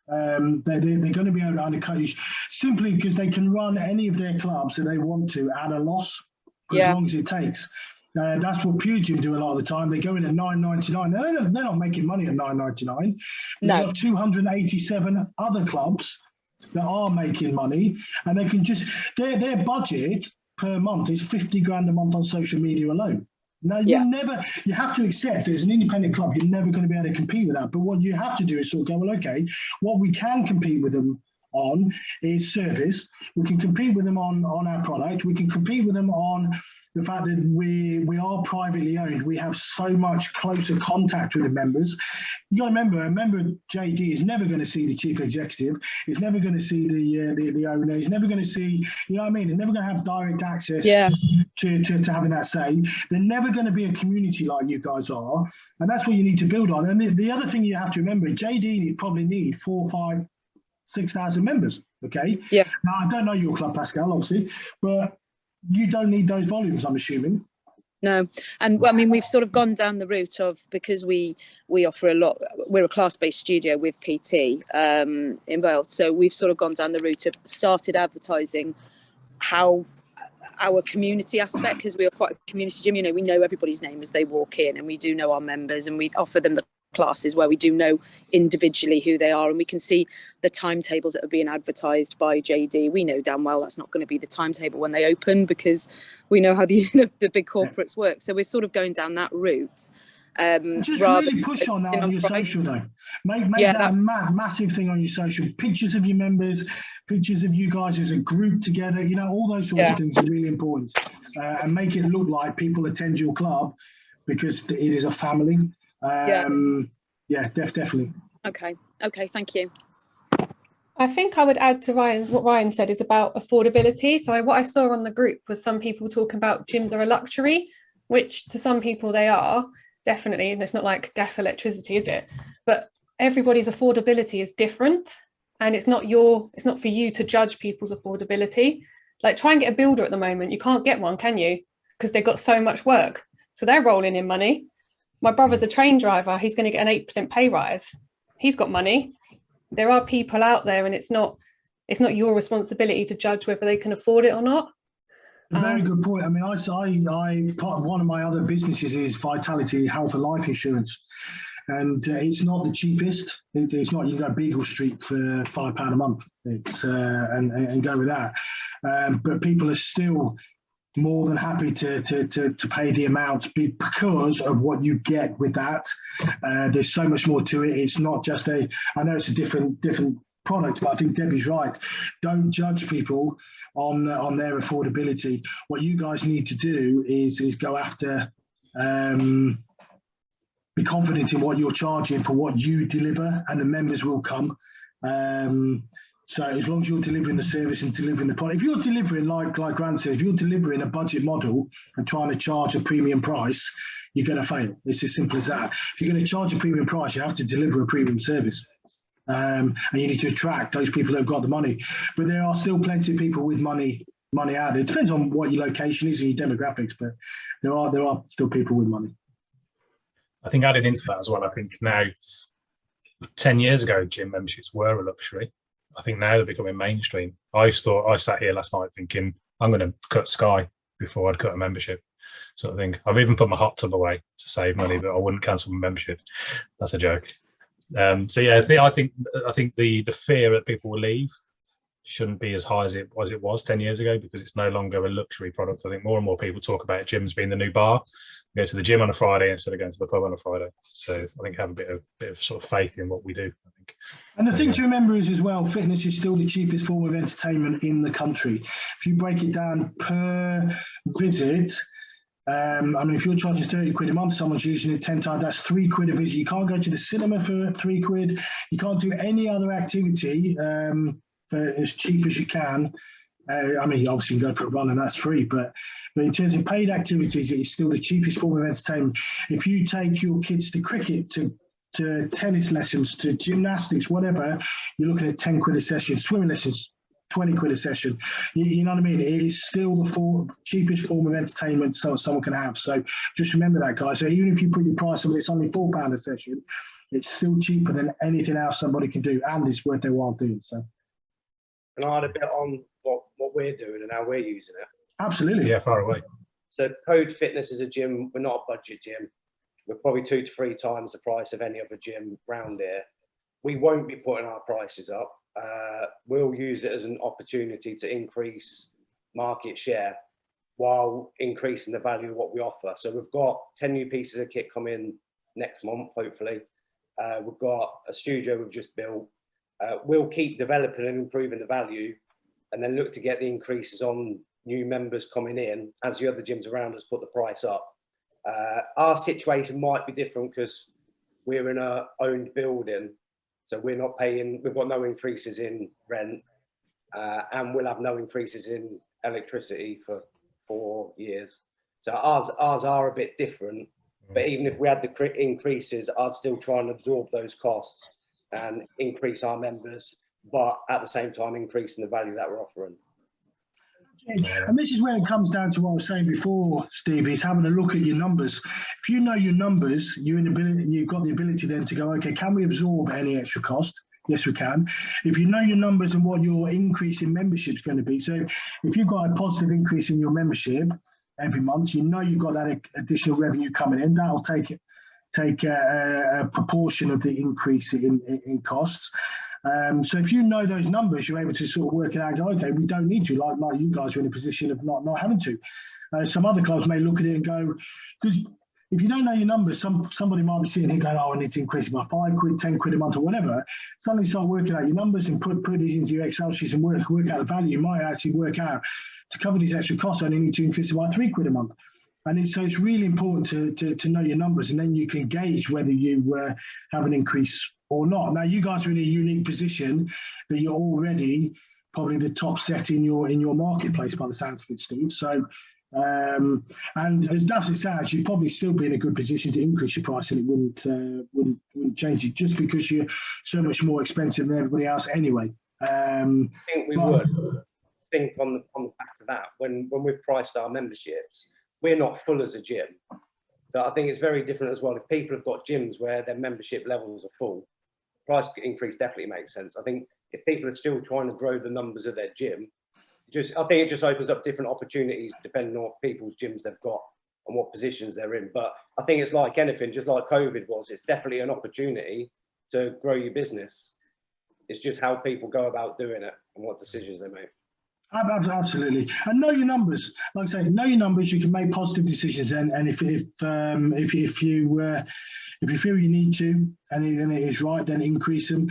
S2: they're going to be able to undercut you simply because they can run any of their clubs that they want to at a loss for as long as it takes. That's what Pure Gym do a lot of the time. They go in at $9.99. They're not making money at $9.99. They've got 287 other clubs that are making money, and they can just their budget per month is $50,000 a month on social media alone. Now you have to accept as an independent club, you're never going to be able to compete with that. But what you have to do is sort of go, well, okay, what we can compete with them on is service. We can compete with them on our product. We can compete with them on the fact that we are privately owned. We have so much closer contact with the members. You got to remember, a member of JD is never going to see the chief executive. He's never going to see the owner. He's never going to see, you know what I mean? He's never going to have direct access to having that say. They're never going to be a community like you guys are, and that's what you need to build on. And the other thing you have to remember, JD probably need 4,000, 5,000, 6,000 members. Okay.
S5: Yeah.
S2: Now I don't know your club, Pascal, obviously, but you don't need those volumes, I'm assuming.
S5: No, and well, I mean, we've sort of gone down the route of, because we offer a lot. We're a class-based studio with PT involved, so we've sort of gone down the route of started advertising how our community aspect, because we are quite a community gym. You know, we know everybody's name as they walk in, and we do know our members, and we offer them the classes where we do know individually who they are, and we can see the timetables that are being advertised by JD. We know damn well that's not going to be the timetable when they open, because we know how the big corporates work. So we're sort of going down that route.
S2: Just really push on that on your social though. Make that a massive thing on your social. Pictures of your members, pictures of you guys as a group together. You know, all those sorts of things are really important, and make it look like people attend your club because it is a family. Definitely.
S5: Okay, thank you.
S6: I think I would add to what Ryan said is about affordability. So what I saw on the group was some people talking about gyms are a luxury, which to some people they are, definitely, and it's not like gas, electricity, is it? But everybody's affordability is different, and it's not for you to judge people's affordability. Like, try and get a builder at the moment, you can't get one, can you? Because they've got so much work, so they're rolling in money. My brother's a train driver, he's going to get an 8% pay rise. He's got money. There are people out there, and it's not your responsibility to judge whether they can afford it or not.
S2: Very good point. I mean, I part of one of my other businesses is Vitality Health and Life Insurance, and it's not the cheapest. It's not, you can go Beagle Street for £5 a month. It's and go with that. But people are still more than happy to pay the amount because of what you get with that. There's so much more to it. It's not just I know it's a different product, but I think Debbie's right. Don't judge people on their affordability. What you guys need to do is go after, be confident in what you're charging for what you deliver, and the members will come. So as long as you're delivering the service and delivering the product, if you're delivering, like Grant says, if you're delivering a budget model and trying to charge a premium price, you're going to fail. It's as simple as that. If you're going to charge a premium price, you have to deliver a premium service. And you need to attract those people that have got the money. But there are still plenty of people with money out there. It depends on what your location is and your demographics, but there are still people with money.
S1: I think added into that as well, I think now, 10 years ago, gym memberships were a luxury. I think now they're becoming mainstream. I sat here last night thinking, I'm going to cut Sky before I'd cut a membership, sort of thing. I've even put my hot tub away to save money, but I wouldn't cancel my membership. That's a joke. So yeah, I think the fear that people will leave shouldn't be as high as it was 10 years ago, because it's no longer a luxury product. I think more and more people talk about gyms being the new bar. You go to the gym on a Friday instead of going to the pub on a Friday. So I think have a bit of sort of faith in what we do, I think.
S2: And the thing to remember is as well, fitness is still the cheapest form of entertainment in the country. If you break it down per visit, I mean, if you're charging 30 quid a month, someone's using it 10 times, that's £3 a visit. You can't go to the cinema for £3. You can't do any other activity for as cheap as you can. I mean, obviously you can go for a run and that's free, but in terms of paid activities, it is still the cheapest form of entertainment. If you take your kids to cricket, to tennis lessons, to gymnastics, whatever, you're looking at 10 quid a session. Swimming lessons, 20 quid a session. You know what I mean? It is still the cheapest form of entertainment someone can have. So just remember that, guys. So even if you put your price on, it's only £4 a session, it's still cheaper than anything else somebody can do, and it's worth their while doing so.
S7: Can I add a bit on what we're doing and how we're using it?
S2: Absolutely.
S1: Yeah, far away.
S7: So Code Fitness is a gym. We're not a budget gym. We're probably 2 to 3 times the price of any other gym round here. We won't be putting our prices up. We'll use it as an opportunity to increase market share while increasing the value of what we offer. So we've got 10 new pieces of kit coming next month, hopefully. We've got a studio we've just built. We'll keep developing and improving the value, and then look to get the increases on new members coming in as the other gyms around us put the price up. Our situation might be different because we're in a owned building, so we're not paying, we've got no increases in rent, and we'll have no increases in electricity for 4 years. So ours are a bit different, but even if we had the increases, I'd still try and absorb those costs and increase our members, but at the same time increasing the value that we're offering.
S2: And this is where it comes down to what I was saying before, Steve, is having a look at your numbers. If you know your numbers, you've got the ability then to go, okay, can we absorb any extra cost? Yes, we can. If you know your numbers and what your increase in membership is going to be, so if you've got a positive increase in your membership every month, you know you've got that additional revenue coming in. That'll take a proportion of the increase in costs. So if you know those numbers, you're able to sort of work it out and go, okay, we don't need to, like you guys are in a position of not having to. Some other clubs may look at it and go, because if you don't know your numbers, somebody might be sitting here going, oh, I need to increase it by £5, 10 quid a month or whatever. Suddenly start working out your numbers and put these into your Excel sheets and work out the value. You might actually work out to cover these extra costs, I only need to increase it by £3 a month. And so it's really important to know your numbers, and then you can gauge whether you have an increase or not. Now, you guys are in a unique position that you're already probably the top set in your marketplace by the sounds of it, Steve. So, and as daft as it sounds, you'd probably still be in a good position to increase your price, and it wouldn't change it just because you're so much more expensive than everybody else anyway.
S7: I think we would think on the back of that when we've priced our memberships. We're not full as a gym. So I think it's very different as well. If people have got gyms where their membership levels are full, price increase definitely makes sense. I think if people are still trying to grow the numbers of their gym, I think it just opens up different opportunities depending on what people's gyms they've got and what positions they're in. But I think it's like anything, just like COVID was, it's definitely an opportunity to grow your business. It's just how people go about doing it and what decisions they make.
S2: Absolutely, and know your numbers. Like I say, know your numbers. You can make positive decisions, and if you feel you need to, and it is right, then increase them.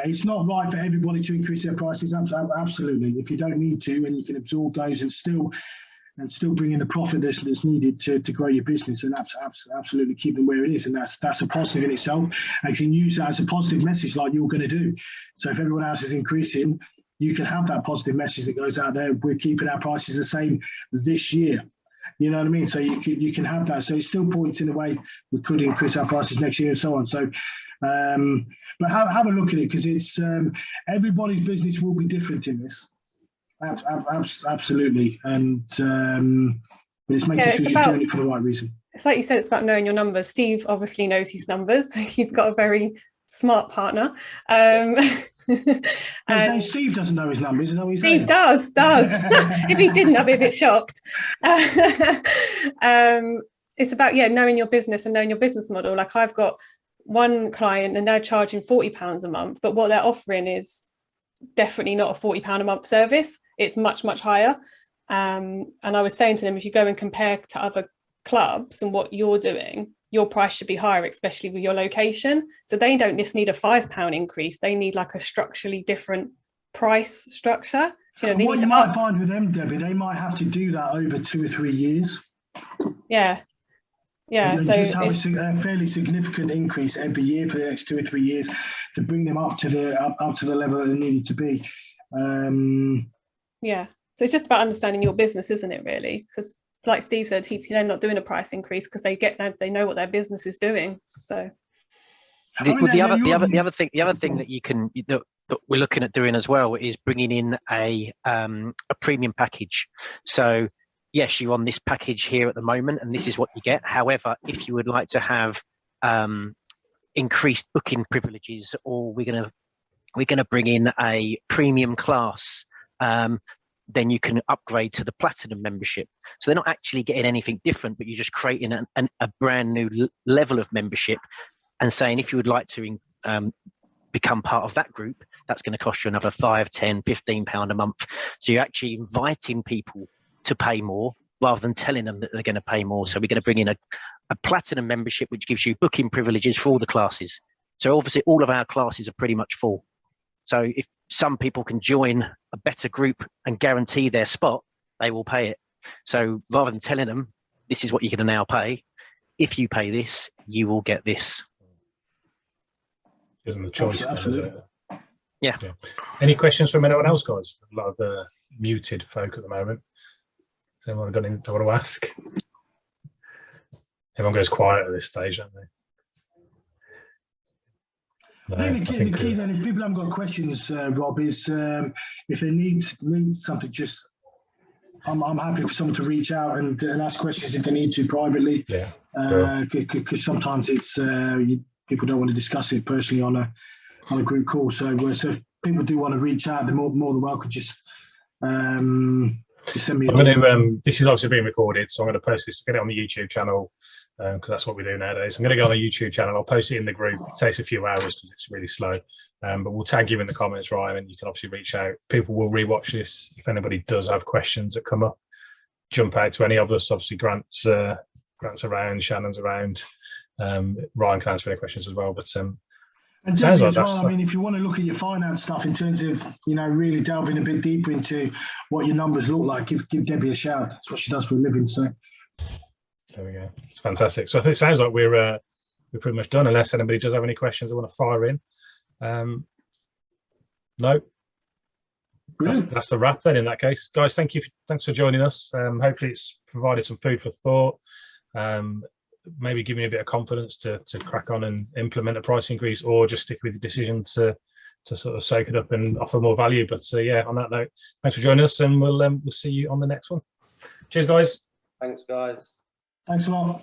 S2: It's not right for everybody to increase their prices. Absolutely, if you don't need to, and you can absorb those and still bring in the profit that's needed to grow your business, and absolutely keep them where it is, and that's a positive in itself. And you can use that as a positive message, like you're going to do. So if everyone else is increasing, you can have that positive message that goes out there. We're keeping our prices the same this year. You know what I mean? So you can have that. So it still points in the way we could increase our prices next year and so on. So, but have a look at it, because it's everybody's business will be different in this. Absolutely. And but it's making sure you're doing it for the right reason.
S6: It's like you said, it's about knowing your numbers. Steve obviously knows his numbers. He's got a very smart partner.
S2: And Steve doesn't know his numbers, is that what he's saying?
S6: Steve does. If he didn't, I'd be a bit shocked. It's about knowing your business and knowing your business model. Like, I've got one client and they're charging £40 a month, but what they're offering is definitely not a £40 a month service. It's much, much higher. And I was saying to them, if you go and compare to other clubs and what you're doing, your price should be higher, especially with your location. So they don't just need a £5 increase. They need like a structurally different price structure. So,
S2: what you might find with them, Debbie, they might have to do that over 2 or 3 years.
S6: Yeah.
S2: So just have a fairly significant increase every year for the next 2 or 3 years to bring them up to the level that they needed to be.
S6: So it's just about understanding your business, isn't it, really? Because like Steve said, they're not doing a price increase because they know what their business is doing. So
S4: the other thing that we're looking at doing as well is bringing in a premium package. So yes, you're on this package here at the moment, and this is what you get. However, if you would like to have increased booking privileges, or we're gonna bring in a premium class, then you can upgrade to the platinum membership. So they're not actually getting anything different, but you're just creating a brand new level of membership and saying, if you would like to become part of that group, that's going to cost you another £5, £10, £15 a month. So you're actually inviting people to pay more rather than telling them that they're going to pay more. So we're going to bring in a platinum membership, which gives you booking privileges for all the classes. So obviously all of our classes are pretty much full. So if some people can join a better group and guarantee their spot, they will pay it. So rather than telling them, this is what you're going to now pay, if you pay this, you will get this.
S1: Isn't the choice then, is it?
S4: Yeah.
S1: Any questions from anyone else, guys? A lot of the muted folk at the moment. Has anyone got anything they want to ask? Everyone goes quiet at this stage, don't they?
S2: No, I think the key then, if people haven't got questions, Rob, is if they need something, just I'm happy for someone to reach out and ask questions if they need to privately.
S1: Yeah.
S2: Because sometimes it's people don't want to discuss it personally on a group call. So if people do want to reach out, they're more than welcome. Just send me.
S1: This is obviously being recorded, so I'm going to post this, get it on the YouTube channel, because that's what we do nowadays. I'm going to go on the YouTube channel. I'll post it in the group. It takes a few hours because it's really slow, but we'll tag you in the comments, Ryan, and you can obviously reach out. People will rewatch this. If anybody does have questions that come up, jump out to any of us. Obviously, Grant's around, Shannon's around. Ryan can answer any questions as well. But
S2: and sounds like that. Well, I mean, if you want to look at your finance stuff in terms of, really delving a bit deeper into what your numbers look like, give Debbie a shout. That's what she does for a living. So
S1: there we go. It's fantastic. So I think it sounds like we're pretty much done, unless anybody does have any questions they want to fire in. No. That's the wrap then in that case. Guys, thanks for joining us. Hopefully it's provided some food for thought. Maybe give me a bit of confidence to crack on and implement a price increase, or just stick with the decision to sort of soak it up and offer more value. But yeah, on that note, thanks for joining us, and we'll see you on the next one. Cheers, guys.
S7: Thanks, guys.
S2: Thanks a lot.